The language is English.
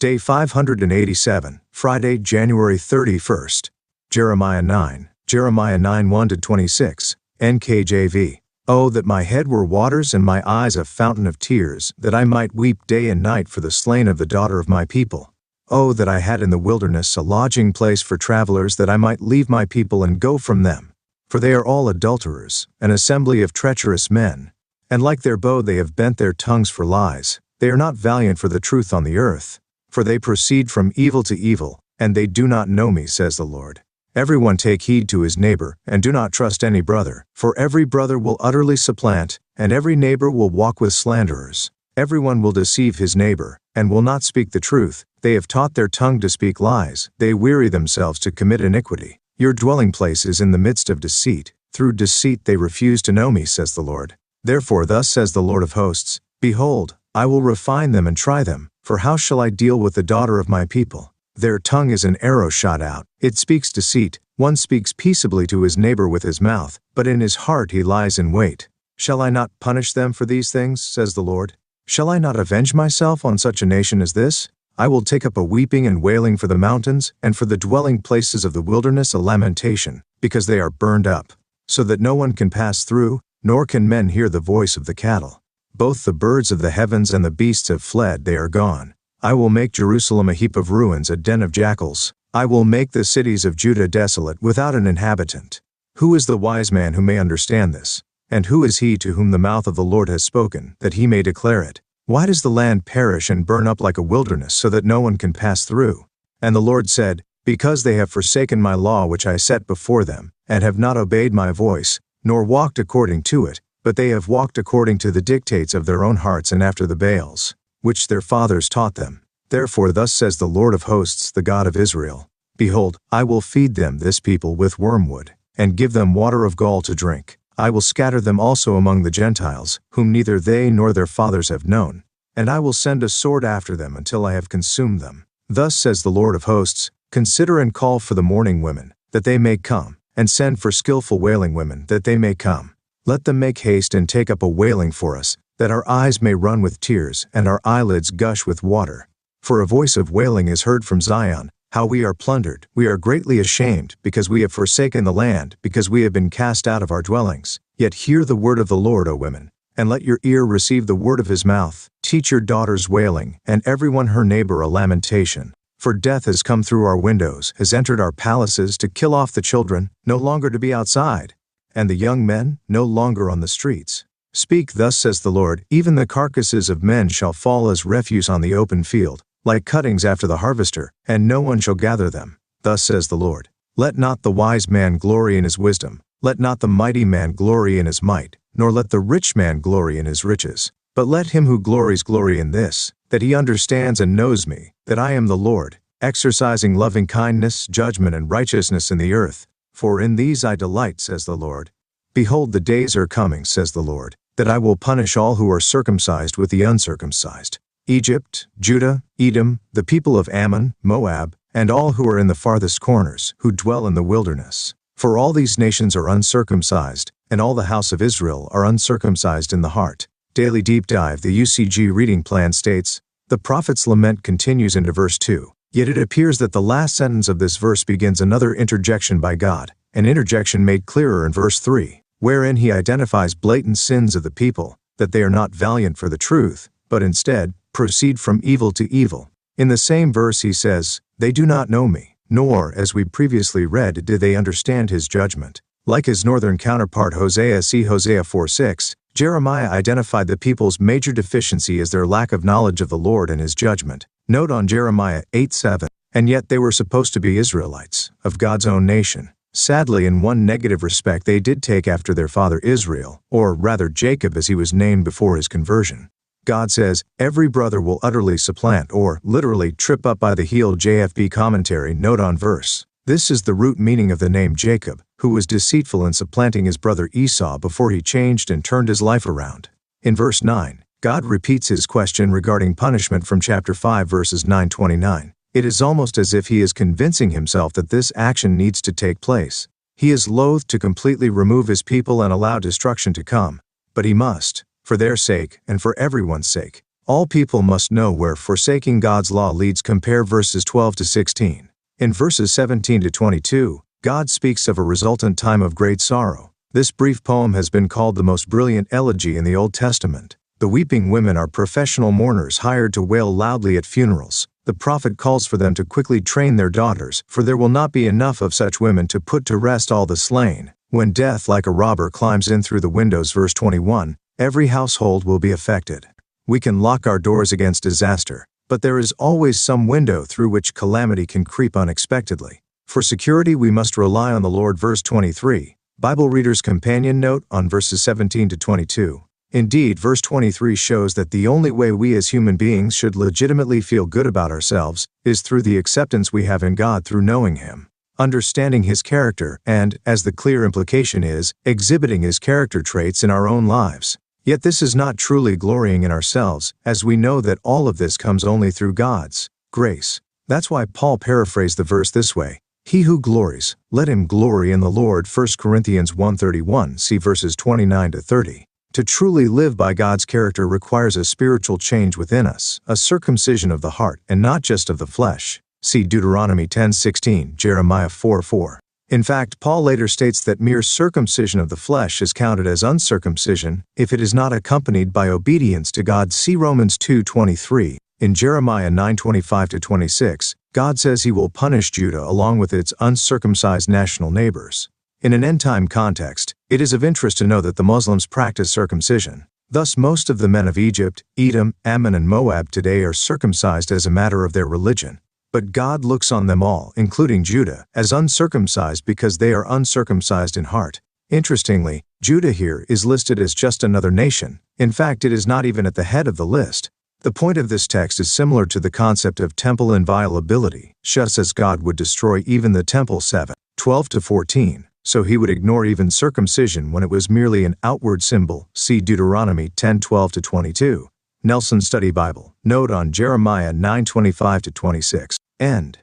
Day 587, Friday, January 31st. Jeremiah 9, Jeremiah 9 1-26, NKJV. Oh, that my head were waters and my eyes a fountain of tears, that I might weep day and night for the slain of the daughter of my people. Oh, that I had in the wilderness a lodging place for travelers, that I might leave my people and go from them. For they are all adulterers, an assembly of treacherous men. And like their bow they have bent their tongues for lies. They are not valiant for the truth on the earth. For they proceed from evil to evil, and they do not know me, says the Lord. Everyone take heed to his neighbor, and do not trust any brother, for every brother will utterly supplant, and every neighbor will walk with slanderers. Everyone will deceive his neighbor, and will not speak the truth. They have taught their tongue to speak lies. They weary themselves to commit iniquity. Your dwelling place is in the midst of deceit. Through deceit they refuse to know me, says the Lord. Therefore thus says the Lord of hosts, Behold, I will refine them and try them, for how shall I deal with the daughter of my people? Their tongue is an arrow shot out. It speaks deceit. One speaks peaceably to his neighbor with his mouth, but in his heart he lies in wait. Shall I not punish them for these things, says the Lord? Shall I not avenge myself on such a nation as this? I will take up a weeping and wailing for the mountains, and for the dwelling places of the wilderness a lamentation, because they are burned up, so that no one can pass through, nor can men hear the voice of the cattle. Both the birds of the heavens and the beasts have fled, they are gone. I will make Jerusalem a heap of ruins, a den of jackals. I will make the cities of Judah desolate, without an inhabitant. Who is the wise man who may understand this? And who is he to whom the mouth of the Lord has spoken, that he may declare it? Why does the land perish and burn up like a wilderness, so that no one can pass through? And the Lord said, Because they have forsaken my law which I set before them, and have not obeyed my voice, nor walked according to it, but they have walked according to the dictates of their own hearts and after the Baals, which their fathers taught them. Therefore thus says the Lord of hosts, the God of Israel, Behold, I will feed them, this people, with wormwood, and give them water of gall to drink. I will scatter them also among the Gentiles, whom neither they nor their fathers have known. And I will send a sword after them until I have consumed them. Thus says the Lord of hosts, Consider and call for the mourning women, that they may come, and send for skillful wailing women, that they may come. Let them make haste and take up a wailing for us, that our eyes may run with tears, and our eyelids gush with water. For a voice of wailing is heard from Zion, how we are plundered, we are greatly ashamed, because we have forsaken the land, because we have been cast out of our dwellings. Yet hear the word of the Lord, O women, and let your ear receive the word of his mouth. Teach your daughters wailing, and everyone her neighbor a lamentation. For death has come through our windows, has entered our palaces to kill off the children, no longer to be outside, and the young men no longer on the streets. Speak, thus says the Lord, even the carcasses of men shall fall as refuse on the open field, like cuttings after the harvester, and no one shall gather them. Thus says the Lord. Let not the wise man glory in his wisdom, let not the mighty man glory in his might, nor let the rich man glory in his riches. But let him who glories glory in this, that he understands and knows me, that I am the Lord, exercising loving kindness, judgment, and righteousness in the earth. For in these I delight, says the Lord. Behold, the days are coming, says the Lord, that I will punish all who are circumcised with the uncircumcised. Egypt, Judah, Edom, the people of Ammon, Moab, and all who are in the farthest corners, who dwell in the wilderness. For all these nations are uncircumcised, and all the house of Israel are uncircumcised in the heart. Daily Deep Dive. The UCG reading plan states, The prophet's lament continues into verse 2. Yet it appears that the last sentence of this verse begins another interjection by God, an interjection made clearer in verse 3, wherein he identifies blatant sins of the people, that they are not valiant for the truth, but instead proceed from evil to evil. In the same verse he says, They do not know me, nor, as we previously read, did they understand his judgment. Like his northern counterpart Hosea, see Hosea 4:6, Jeremiah identified the people's major deficiency as their lack of knowledge of the Lord and his judgment. Note on Jeremiah 8:7, and yet they were supposed to be Israelites, of God's own nation. Sadly, in one negative respect, they did take after their father Israel, or rather Jacob as he was named before his conversion. God says, every brother will utterly supplant or, literally, trip up by the heel. JFB commentary. Note on verse. This is the root meaning of the name Jacob, who was deceitful in supplanting his brother Esau before he changed and turned his life around. In verse 9, God repeats his question regarding punishment from chapter 5 verses 9-29. It is almost as if he is convincing himself that this action needs to take place. He is loath to completely remove his people and allow destruction to come, but he must, for their sake and for everyone's sake. All people must know where forsaking God's law leads. Compare verses 12 to 16. In verses 17 to 22, God speaks of a resultant time of great sorrow. This brief poem has been called the most brilliant elegy in the Old Testament. The weeping women are professional mourners hired to wail loudly at funerals. The prophet calls for them to quickly train their daughters, for there will not be enough of such women to put to rest all the slain. When death like a robber climbs in through the windows, verse 21, every household will be affected. We can lock our doors against disaster, but there is always some window through which calamity can creep unexpectedly. For security we must rely on the Lord, verse 23. Bible Reader's Companion Note on verses 17 to 22. Indeed, verse 23 shows that the only way we as human beings should legitimately feel good about ourselves is through the acceptance we have in God through knowing Him, understanding His character, and, as the clear implication is, exhibiting His character traits in our own lives. Yet this is not truly glorying in ourselves, as we know that all of this comes only through God's grace. That's why Paul paraphrased the verse this way: "He who glories, let him glory in the Lord." 1 Corinthians 1:31, see verses 29 to 30. To truly live by God's character requires a spiritual change within us, a circumcision of the heart and not just of the flesh. See Deuteronomy 10:16, Jeremiah 4:4. In fact, Paul later states that mere circumcision of the flesh is counted as uncircumcision if it is not accompanied by obedience to God. See Romans 2:23. In Jeremiah 9:25-26, God says He will punish Judah along with its uncircumcised national neighbors. In an end-time context, it is of interest to know that the Muslims practice circumcision. Thus, most of the men of Egypt, Edom, Ammon, and Moab today are circumcised as a matter of their religion. But God looks on them all, including Judah, as uncircumcised because they are uncircumcised in heart. Interestingly, Judah here is listed as just another nation. In fact, it is not even at the head of the list. The point of this text is similar to the concept of temple inviolability, just as God would destroy even the temple 7:12-14. So He would ignore even circumcision when it was merely an outward symbol. See Deuteronomy 10:12-22. Nelson Study Bible. Note on Jeremiah 9:25-26. End.